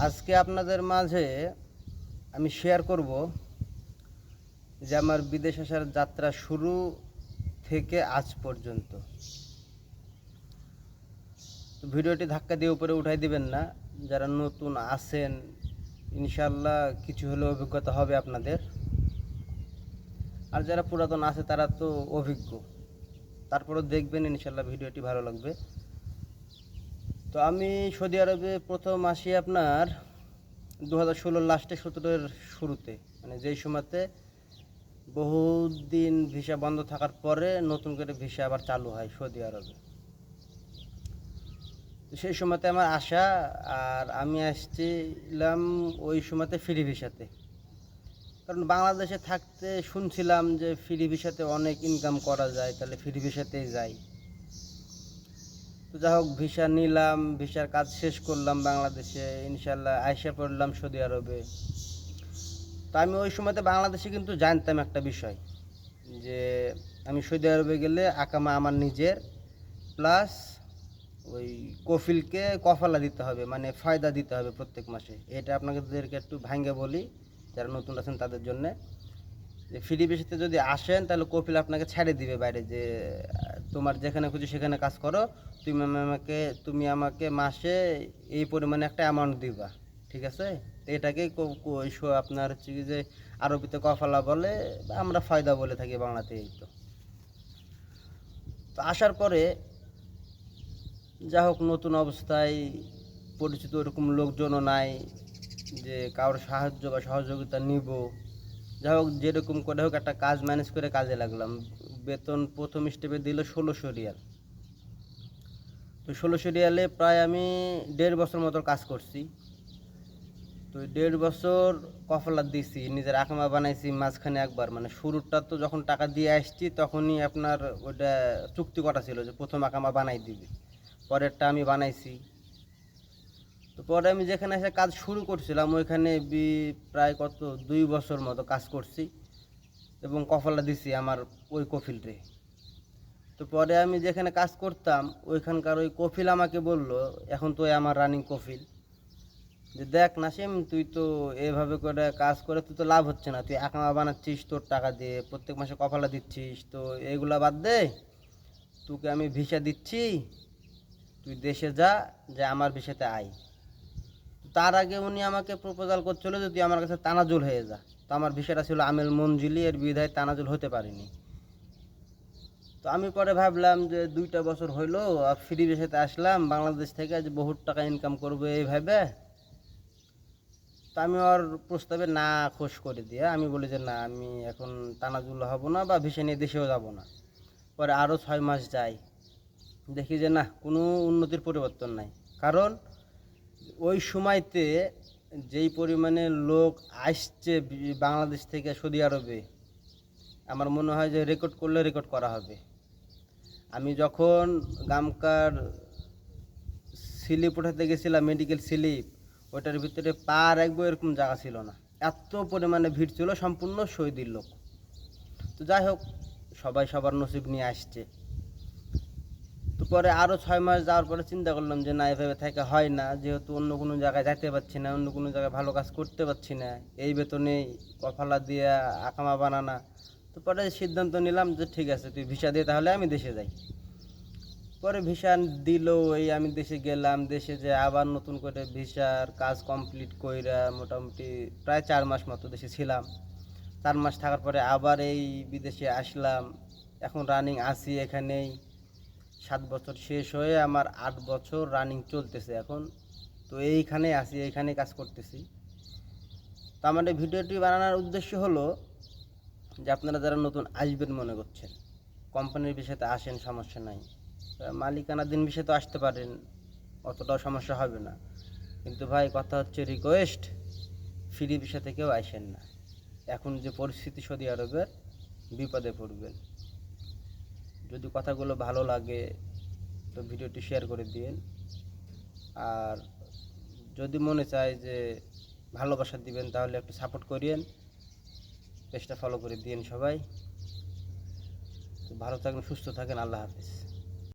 আজকে আপনাদের মাঝে আমি শেয়ার করব যে আমার বিদেশ আসার যাত্রা শুরু থেকে আজ পর্যন্ত। তো ভিডিওটি ধাক্কা দিয়ে উপরে উঠাই দিবেন না। যারা নতুন আছেন ইনশাল্লাহ কিছু হলেও অভিজ্ঞতা হবে আপনাদের, আর যারা পুরাতন আছে তারা তো অভিজ্ঞ, তারপরেও দেখবেন ইনশাল্লাহ ভিডিওটি ভালো লাগবে। তো আমি সৌদি আরবে প্রথম আসি আপনার 2016 লাস্টে 17-এর শুরুতে, মানে যেই সময়তে বহুদিন ভিসা বন্ধ থাকার পরে নতুন করে ভিসা আবার চালু হয় সৌদি আরবে। তো সেই সময়তে আমার আসা, আর আমি আসছিলাম ওই সময়তে ফ্রি ভিসাতে। কারণ বাংলাদেশে থাকতে শুনছিলাম যে ফ্রি ভিসাতে অনেক ইনকাম করা যায়, তাহলে ফ্রি ভিসাতেই যাই। তো যাই হোক, ভিসা নিলাম, ভিসার কাজ শেষ করলাম বাংলাদেশে, ইনশাল্লাহ আইসা পড়লাম সৌদি আরবে। তো আমি ওই সময়তে বাংলাদেশে কিন্তু জানতাম একটা বিষয়, যে আমি সৌদি আরবে গেলে আকামা আমার নিজের, প্লাস ওই কফিলকে কফালা দিতে হবে, মানে ফায়দা দিতে হবে প্রত্যেক মাসে। এটা আপনাদেরকে একটু ভাঙ্গে বলি যারা নতুন আছেন তাদের জন্যে, যে ফ্রি ভিসাতে যদি আসেন তাহলে কফিল আপনাকে ছেড়ে দিবে বাইরে, যে তোমার যেখানে খুঁজি সেখানে কাজ করো, তুমি আমাকে মাসে এই পরিমাণে একটা অ্যামাউন্ট দিবা, ঠিক আছে? তো এটাকেই আপনার হচ্ছে কি যে আরবিতে কফালা বলে, বা আমরা ফায়দা বলে থাকি বাংলাতে। এই তো আসার পরে যা হোক, নতুন অবস্থায় পরিচিত ওরকম লোকজনও নাই যে কারোর সাহায্য বা সহযোগিতা নিব। যাই হোক, যেরকম করে হোক একটা কাজ ম্যানেজ করে কাজে লাগলাম। বেতন প্রথম স্টেপে দিল 1600 রিয়াল। তো 1600 রিয়ালে প্রায় আমি 1.5 বছর মতো কাজ করছি। তো 1.5 বছর কফলাত দিছি, নিজের আকামা বানাইছি মাঝখানে একবার, মানে শুরুটা তো যখন টাকা দিয়ে আসছি তখনই আপনার ওটা চুক্তি করা ছিল যে প্রথম আকামা বানাই দিবে, পরেরটা আমি বানাইছি। তো পরে আমি যেখানে এসে কাজ শুরু করছিলাম ওইখানে প্রায় 2 বছর মতো কাজ করছি এবং কফলা দিছি আমার ওই কফিলরে। তো পরে আমি যেখানে কাজ করতাম ওইখানকার ওই কফিল আমাকে বলল, এখন তো আমার রানিং কফিল, যে দেখ নাসিম, তুই তো এভাবে করে কাজ করে তুই তো লাভ হচ্ছে না, তুই আকামা বানাচ্ছিস তোর টাকা দিয়ে, প্রত্যেক মাসে কফলা দিচ্ছিস, তো এগুলা বাদ দে, তোকে আমি ভিসা দিচ্ছি, তুই দেশে যা, যে আমার ভিসাতে আয়। তার আগে উনি আমাকে প্রপোজাল করছিল যে তুই আমার কাছে তানাজুল হয়ে যা। তো আমার ভিসাটা ছিল আমেল মঞ্জিলি, এর বিধায় তানাজুল হতে পারিনি। তো আমি পরে ভাবলাম যে 2টা বছর হইলো আর ফ্রি ভিসাতে আসলাম বাংলাদেশ থেকে, যে বহুত টাকা ইনকাম করবো এইভাবে। তো আমি ওর প্রস্তাবে না খোশ করে দিয়ে আমি বলি যে না, আমি এখন তানাজুল হব না বা ভিসা নিয়ে দেশেও যাব না। পরে আরও 6 মাস যায়, দেখি যে না, কোনো উন্নতির পরিবর্তন নাই। কারণ ওই সময়তে যেই পরিমাণে লোক আসছে বাংলাদেশ থেকে সৌদি আরবে, আমার মনে হয় যে রেকর্ড করলে রেকর্ড করা হবে। আমি যখন গামকার স্লিপ উঠাতে গেছিলাম, মেডিকেল স্লিপ, ওটার ভিতরে পা রাখবো এরকম জায়গা ছিল না, এত পরিমাণে ভিড় ছিল, সম্পূর্ণ সৌদির লোক। তো যাই হোক, সবাই সবার নসিব নিয়ে আসছে। তো পরে আরও 6 মাস যাওয়ার পরে চিন্তা করলাম যে না, এভাবে থেকে হয় না, যেহেতু অন্য কোনো জায়গায় যাইতে পারছি না, অন্য কোনো জায়গায় ভালো কাজ করতে পারছি না, এই বেতনে কফালা দিয়ে আকামা বানানা। তো পরে সিদ্ধান্ত নিলাম যে ঠিক আছে, তুই ভিসা দিয়ে তাহলে আমি দেশে যাই। পরে ভিসা দিল, এই আমি দেশে গেলাম, দেশে যে আবার নতুন করে ভিসার কাজ কমপ্লিট কইরা মোটামুটি প্রায় 4 মাস মতো দেশে ছিলাম। 4 মাস থাকার পরে আবার এই বিদেশে আসলাম, এখন রানিং আছি এখানেই। 7 বছর শেষ হয়ে আমার 8 বছর রানিং চলতেছে এখন। তো এইখানে আছি, এইখানে কাজ করতেছি। তো আমার এই ভিডিওটি বানানোর উদ্দেশ্য হলো যে আপনারা যারা নতুন আসবেন মনে করছেন, কোম্পানির বিষয়তে আসেন, সমস্যা নাই, মালিকানাধীন বিষয়ে তো আসতে পারেন, অতটাও সমস্যা হবে না। কিন্তু ভাই কথা হচ্ছে রিকোয়েস্ট, ফ্রি বিষয় থেকেও আসেন না। এখন যে পরিস্থিতি সৌদি আরবের, বিপদে পড়বেন। যদি কথাগুলো ভালো লাগে তো ভিডিওটি শেয়ার করে দিন, আর যদি মনে চায় যে ভালোবাসা দিবেন তাহলে একটু সাপোর্ট করিয়েন, পেজটা ফলো করে দিন সবাই। তো ভালো থাকেন, সুস্থ থাকেন, আল্লাহ হাফিজ।